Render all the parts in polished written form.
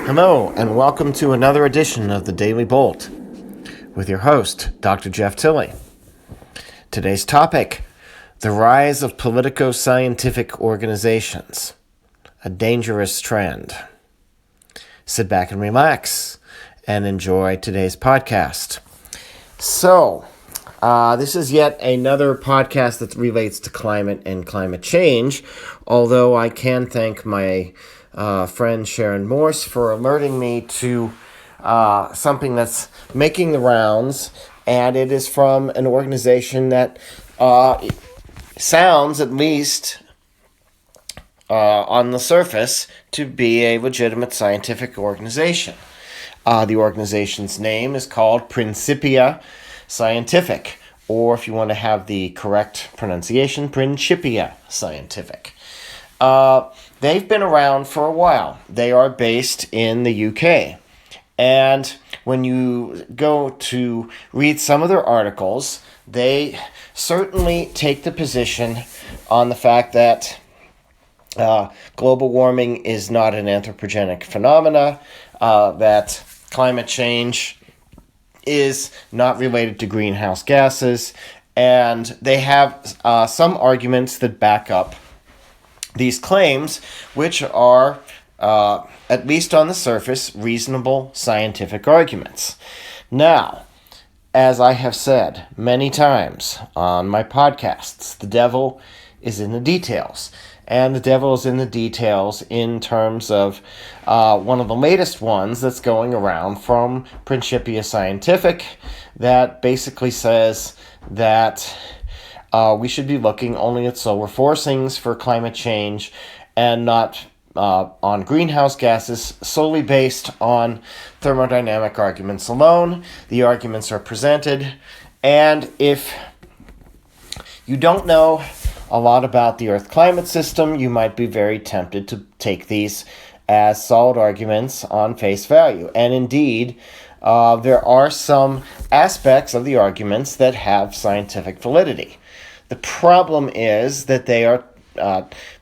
Hello, and welcome to another edition of the Daily Bolt with your host, Dr. Jeff Tilley. Today's topic, the rise of politico-scientific organizations, a dangerous trend. Sit back and relax and enjoy today's podcast. So, this is yet another podcast that relates to climate and climate change, although I can thank my friend Sharon Morse for alerting me to something that's making the rounds, and it is from an organization that sounds, at least on the surface, to be a legitimate scientific organization. The organization's name is called Politico-Scientific, or if you want to have the correct pronunciation, Principia-Scientific. They've been around for a while. They are based in the UK. And when you go to read some of their articles, they certainly take the position on the fact that global warming is not an anthropogenic phenomena, that climate change is not related to greenhouse gases, and they have some arguments that back up these claims, which are, at least on the surface, reasonable scientific arguments. Now, as I have said many times on my podcasts, the devil is in the details. And the devil is in the details in terms of one of the latest ones that's going around from Principia-Scientific that basically says that we should be looking only at solar forcings for climate change and not on greenhouse gases, solely based on thermodynamic arguments alone. The arguments are presented, and if you don't know a lot about the Earth climate system, you might be very tempted to take these as solid arguments on face value. And indeed, there are some aspects of the arguments that have scientific validity. The problem is that they are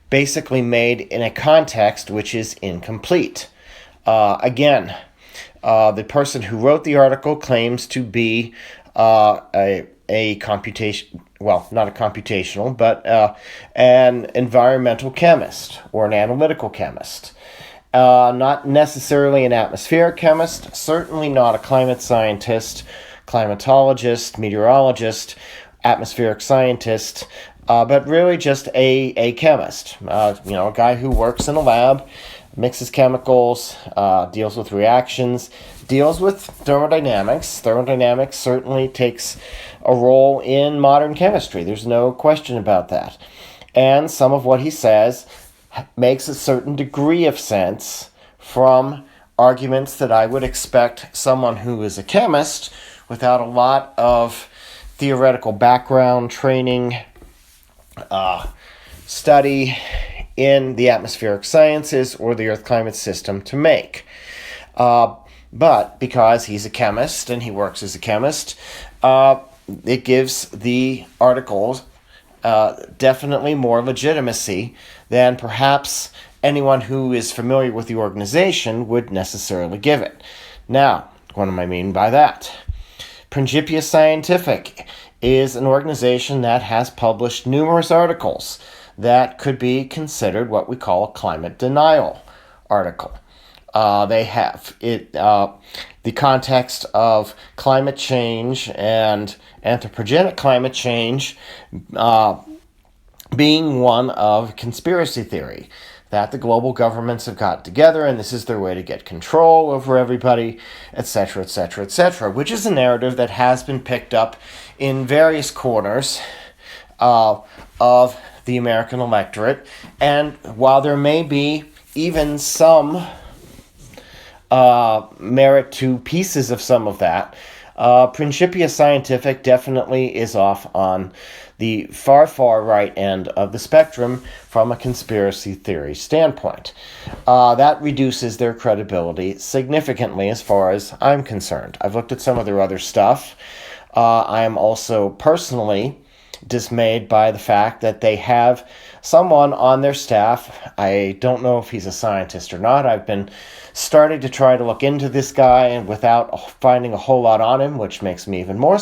basically made in a context which is incomplete. Again, the person who wrote the article claims to be a computation, well, not a computational, but an environmental chemist or an analytical chemist. Not necessarily an atmospheric chemist, certainly not a climate scientist, climatologist, meteorologist, atmospheric scientist, but really just a chemist. A guy who works in a lab, mixes chemicals, deals with reactions, deals with thermodynamics. Thermodynamics certainly takes a role in modern chemistry. There's no question about that. And some of what he says makes a certain degree of sense from arguments that I would expect someone who is a chemist without a lot of theoretical background, training, study in the atmospheric sciences or the Earth climate system to make. But because he's a chemist and he works as a chemist, it gives the articles definitely more legitimacy than perhaps anyone who is familiar with the organization would necessarily give it. Now, what do I mean by that? Principia-Scientific is an organization that has published numerous articles that could be considered what we call a climate denial article. They have the context of climate change and anthropogenic climate change being one of conspiracy theory, that the global governments have got together and this is their way to get control over everybody, etc., etc., etc., which is a narrative that has been picked up in various corners of the American electorate. And while there may be even some merit to pieces of some of that, Principia-Scientific definitely is off on the far, far right end of the spectrum from a conspiracy theory standpoint. That reduces their credibility significantly as far as I'm concerned. I've looked at some of their other stuff. I am also personally dismayed by the fact that they have someone on their staff. I don't know if he's a scientist or not. I've been starting to try to look into this guy and without finding a whole lot on him, which makes me even more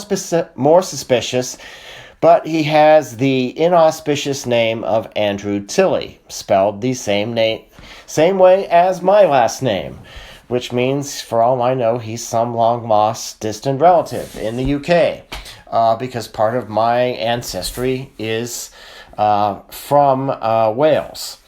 suspicious. But he has the inauspicious name of Andrew Tilley, spelled the same way as my last name, which means, for all I know, he's some long-lost distant relative in the UK, because part of my ancestry is from Wales.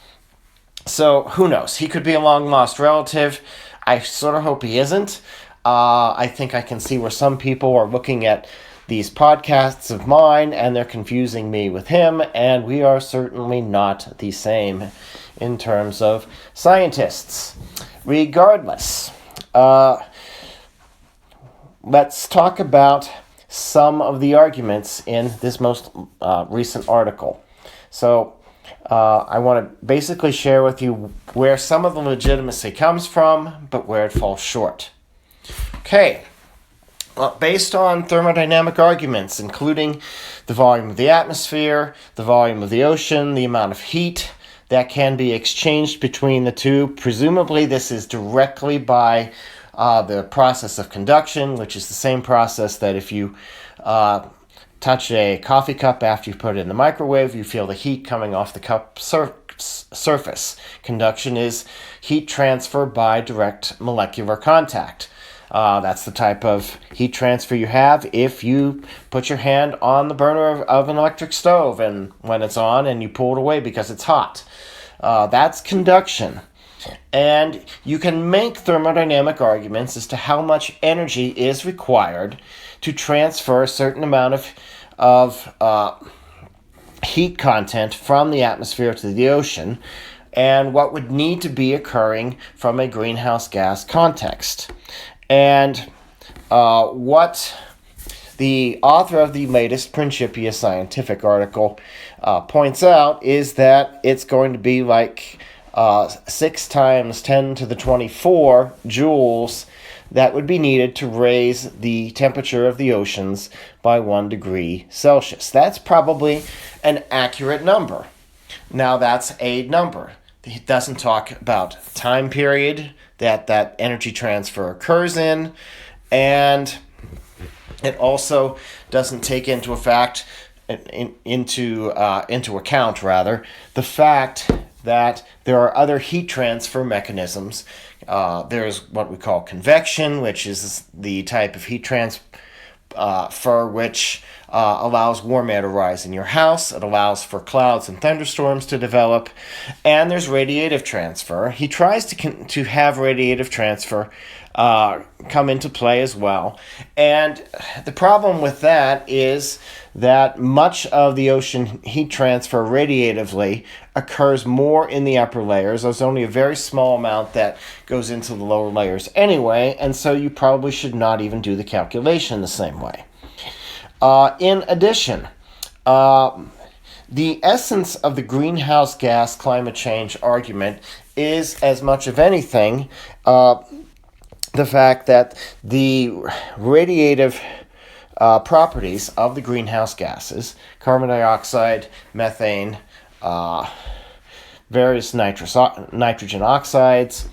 So, who knows? He could be a long-lost relative. I sort of hope he isn't. I think I can see where some people are looking at these podcasts of mine and they're confusing me with him, and we are certainly not the same in terms of scientists. Regardless, let's talk about some of the arguments in this most recent article. So I want to basically share with you where some of the legitimacy comes from, but where it falls short. Okay. Well, based on thermodynamic arguments, including the volume of the atmosphere, the volume of the ocean, the amount of heat that can be exchanged between the two, presumably this is directly by the process of conduction, which is the same process that if you touch a coffee cup after you put it in the microwave, you feel the heat coming off the cup surface. Conduction is heat transfer by direct molecular contact. That's the type of heat transfer you have if you put your hand on the burner of an electric stove and when it's on and you pull it away because it's hot. That's conduction. And you can make thermodynamic arguments as to how much energy is required to transfer a certain amount of heat content from the atmosphere to the ocean and what would need to be occurring from a greenhouse gas context. And what the author of the latest Principia-Scientific article points out is that it's going to be like 6 times 10 to the 24 joules that would be needed to raise the temperature of the oceans by 1 degree Celsius. That's probably an accurate number. Now, that's a number. It doesn't talk about time period that energy transfer occurs in, and it also doesn't take into account the fact that there are other heat transfer mechanisms. There's what we call convection, which is the type of heat transfer which allows warm air to rise in your house. It allows for clouds and thunderstorms to develop. And there's radiative transfer. He tries to have radiative transfer come into play as well. And the problem with that is that much of the ocean heat transfer radiatively occurs more in the upper layers. There's only a very small amount that goes into the lower layers anyway, and so you probably should not even do the calculation the same way. In addition, the essence of the greenhouse gas climate change argument is, as much of anything, the fact that the radiative properties of the greenhouse gases, carbon dioxide, methane, various nitrogen oxides,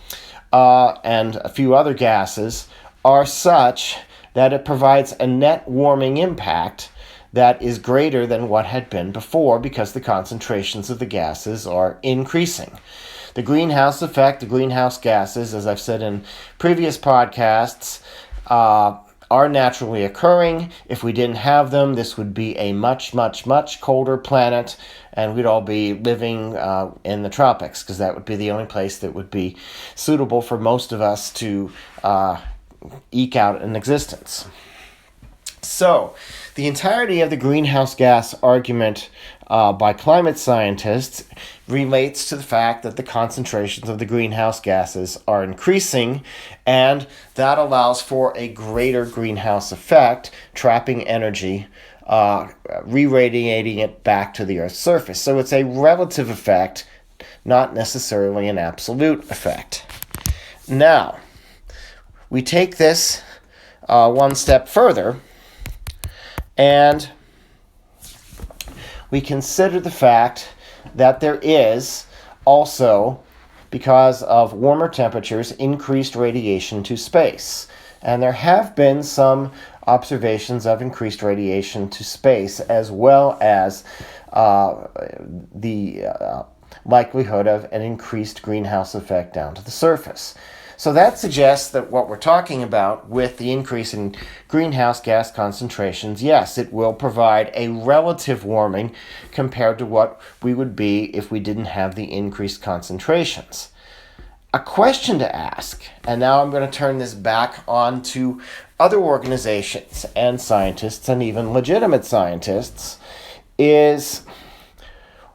and a few other gases, are such that it provides a net warming impact that is greater than what had been before because the concentrations of the gases are increasing. The greenhouse effect, the greenhouse gases, as I've said in previous podcasts, are naturally occurring. If we didn't have them, this would be a much, much, much colder planet, and we'd all be living in the tropics, because that would be the only place that would be suitable for most of us to eke out an existence. So, the entirety of the greenhouse gas argument by climate scientists relates to the fact that the concentrations of the greenhouse gases are increasing, and that allows for a greater greenhouse effect, trapping energy, re-radiating it back to the Earth's surface. So it's a relative effect, not necessarily an absolute effect. Now, we take this one step further, and we consider the fact that there is also, because of warmer temperatures, increased radiation to space. And there have been some observations of increased radiation to space, as well as the likelihood of an increased greenhouse effect down to the surface. So that suggests that what we're talking about with the increase in greenhouse gas concentrations, yes, it will provide a relative warming compared to what we would be if we didn't have the increased concentrations. A question to ask, and now I'm going to turn this back on to other organizations and scientists and even legitimate scientists, is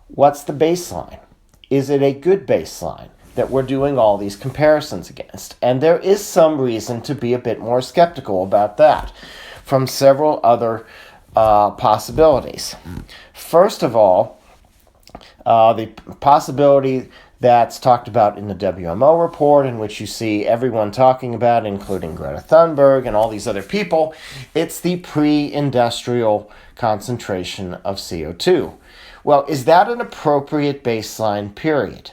what's the baseline? Is it a good baseline that we're doing all these comparisons against? And there is some reason to be a bit more skeptical about that from several other possibilities. First of all, the possibility that's talked about in the WMO report, in which you see everyone talking about, including Greta Thunberg and all these other people, it's the pre-industrial concentration of CO2. Well, is that an appropriate baseline period?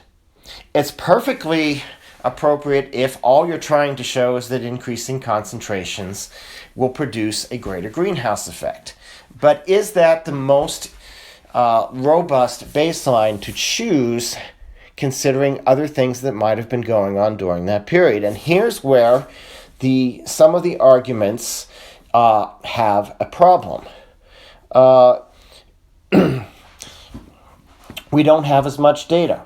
It's perfectly appropriate if all you're trying to show is that increasing concentrations will produce a greater greenhouse effect. But is that the most robust baseline to choose, considering other things that might have been going on during that period? And here's where some of the arguments have a problem. We don't have as much data.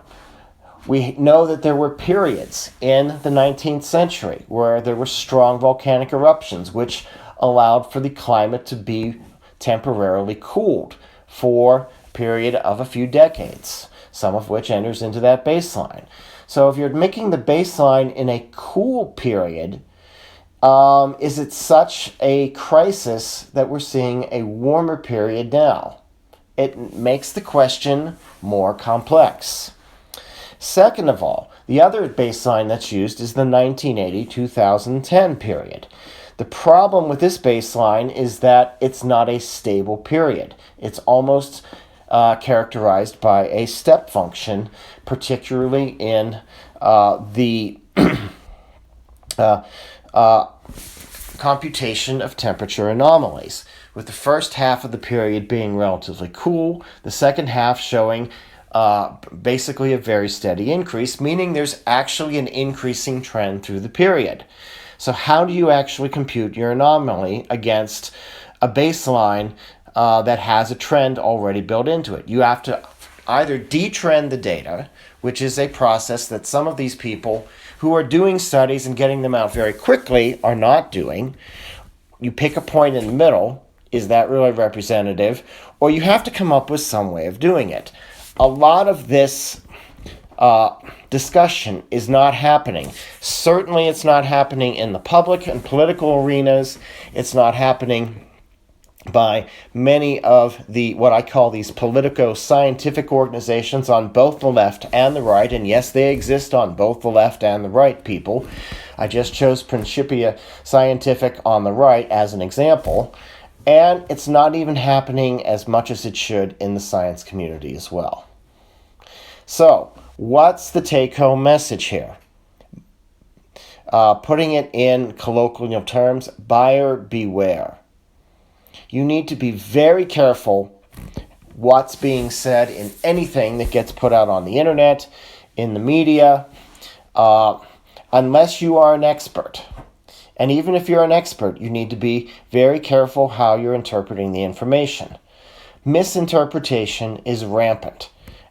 We know that there were periods in the 19th century where there were strong volcanic eruptions, which allowed for the climate to be temporarily cooled for a period of a few decades, some of which enters into that baseline. So if you're making the baseline in a cool period, is it such a crisis that we're seeing a warmer period now? It makes the question more complex. Second of all, the other baseline that's used is the 1980-2010 period. The problem with this baseline is that it's not a stable period. It's almost characterized by a step function, particularly in the computation of temperature anomalies, with the first half of the period being relatively cool, the second half showing basically a very steady increase, meaning there's actually an increasing trend through the period. So how do you actually compute your anomaly against a baseline that has a trend already built into it? You have to either detrend the data, which is a process that some of these people who are doing studies and getting them out very quickly are not doing. You pick a point in the middle. Is that really representative? Or you have to come up with some way of doing it. A lot of this discussion is not happening. Certainly it's not happening in the public and political arenas. It's not happening by many of the, what I call these politico-scientific organizations on both the left and the right. And yes, they exist on both the left and the right, people. I just chose Principia-Scientific on the right as an example. And it's not even happening as much as it should in the science community as well. So, what's the take-home message here? Putting it in colloquial terms, buyer beware. You need to be very careful what's being said in anything that gets put out on the internet, in the media, unless you are an expert. And even if you're an expert, you need to be very careful how you're interpreting the information. Misinterpretation is rampant,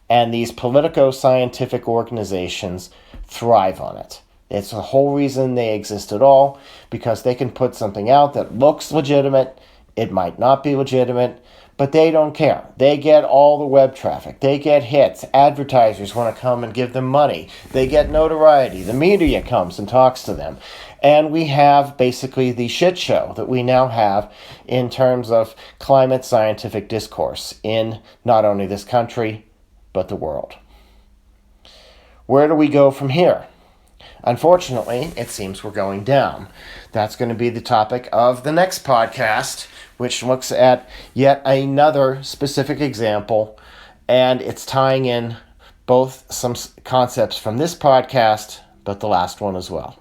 and these politico-scientific organizations thrive on it. It's the whole reason they exist at all, because they can put something out that looks legitimate. It might not be legitimate, but they don't care. They get all the web traffic. They get hits. Advertisers want to come and give them money. They get notoriety. The media comes and talks to them. And we have basically the shit show that we now have in terms of climate scientific discourse in not only this country, but the world. Where do we go from here? Unfortunately, it seems we're going down. That's going to be the topic of the next podcast, which looks at yet another specific example, and it's tying in both some concepts from this podcast, but the last one as well.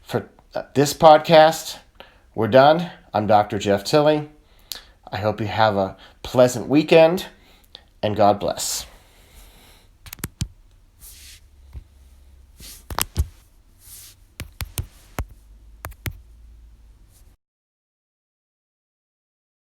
For this podcast, we're done. I'm Dr. Jeff Tilley. I hope you have a pleasant weekend, and God bless.